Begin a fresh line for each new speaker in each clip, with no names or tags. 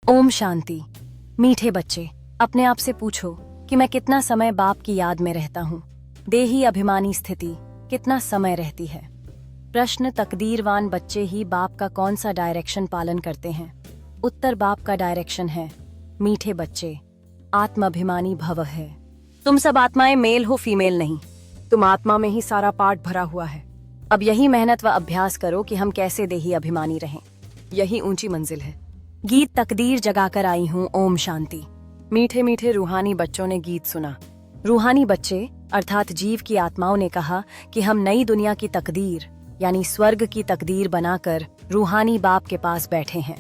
ओम शांति। मीठे बच्चे, अपने आप से पूछो कि मैं कितना समय बाप की याद में रहता हूँ। देही अभिमानी स्थिति कितना समय रहती है। प्रश्न, तकदीरवान बच्चे ही बाप का कौन सा डायरेक्शन पालन करते हैं? उत्तर, बाप का डायरेक्शन है। मीठे बच्चे, आत्म अभिमानी भव है। तुम सब आत्माएं मेल हो, फीमेल नहीं। तुम आत्मा में ही सारा पाठ भरा हुआ है। अब यही मेहनत व अभ्यास करो कि हम कैसे देही अभिमानी रहें। यही ऊंची मंजिल है। गीत तकदीर जगाकर आई हूँ, ओम शांति। मीठे मीठे रूहानी बच्चों ने गीत सुना। रूहानी बच्चे अर्थात जीव की आत्माओं ने कहा कि हम नई दुनिया की तकदीर यानी स्वर्ग की तकदीर बनाकर रूहानी बाप के पास बैठे हैं।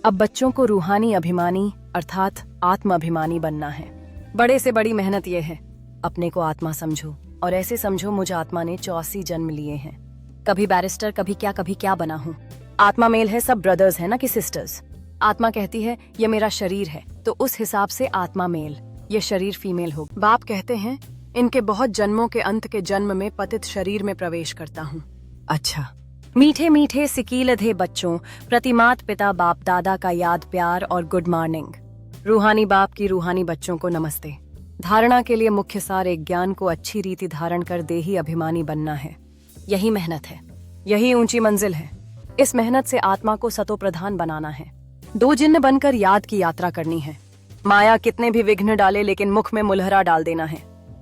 अब बच्चों को रूहानी अभिमानी अर्थात आत्म अभिमानी बनना है। बड़े से बड़ी मेहनत यह है, अपने को आत्मा समझो और ऐसे समझो मुझ आत्मा ने 84 जन्म लिए हैं। कभी बैरिस्टर, कभी क्या बना हूँ। आत्मा मेल है, सब ब्रदर्स है ना कि सिस्टर्स। आत्मा कहती है ये मेरा शरीर है, तो उस हिसाब से आत्मा मेल, ये शरीर फीमेल हो। बाप कहते हैं इनके बहुत जन्मों के अंत के जन्म में पतित शरीर में प्रवेश करता हूँ। अच्छा, मीठे मीठे सिकीलधे बच्चों, प्रतिमात पिता बाप दादा का याद प्यार और गुड मॉर्निंग। रूहानी बाप की रूहानी बच्चों को नमस्ते। धारणा के लिए मुख्य सार एक ज्ञान को अच्छी रीति धारण कर देही अभिमानी बनना है। यही मेहनत है, यही ऊंची मंजिल है। इस मेहनत से आत्मा को सतो प्रधान बनाना है। 2 जिन्न बनकर याद की यात्रा करनी है। माया कितने भी विघ्न डाले लेकिन मुख में मुलहरा डाल देना है।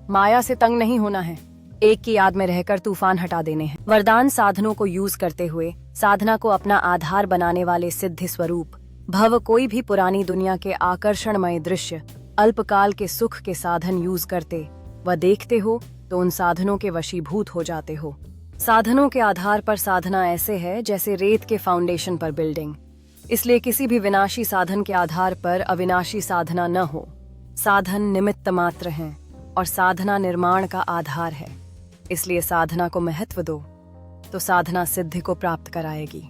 माया से तंग नहीं होना है, एक की याद में रहकर तूफान हटा देने हैं। वरदान साधनों को यूज करते हुए साधना को अपना आधार बनाने वाले सिद्धि स्वरूप भव कोई भी पुरानी दुनिया के आकर्षणमय दृश्य अल्पकाल के सुख के साधन यूज करते व देखते हो तो उन साधनों के वशीभूत हो जाते हो। साधनों के आधार पर साधना ऐसे है जैसे रेत के फाउंडेशन पर बिल्डिंग। इसलिए किसी भी विनाशी साधन के आधार पर अविनाशी साधना न हो। साधन निमित्त मात्र हैं और साधना निर्माण का आधार है। इसलिए साधना को महत्व दो तो साधना सिद्धि को प्राप्त कराएगी।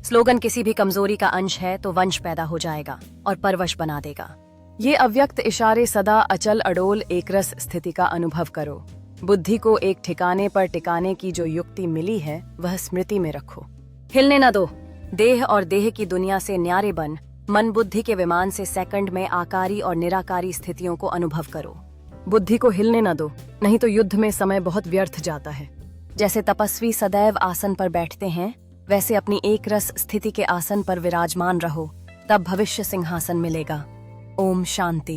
स्लोगन, किसी भी कमजोरी का अंश है तो वंश पैदा हो जाएगा और परवश बना देगा। ये अव्यक्त इशारे सदा अचल अडोल एकरस स्थिति का अनुभव करो। बुद्धि को एक ठिकाने पर टिकाने की जो युक्ति मिली है वह स्मृति में रखो। हिलने न दो। देह और देह की दुनिया से न्यारे बन मन बुद्धि के विमान से सेकंड में आकारी और निराकारी स्थितियों को अनुभव करो। बुद्धि को हिलने न दो, नहीं तो युद्ध में समय बहुत व्यर्थ जाता है। जैसे तपस्वी सदैव आसन पर बैठते हैं वैसे अपनी एक रस स्थिति के आसन पर विराजमान रहो, तब भविष्य सिंहासन मिलेगा। ओम शांति।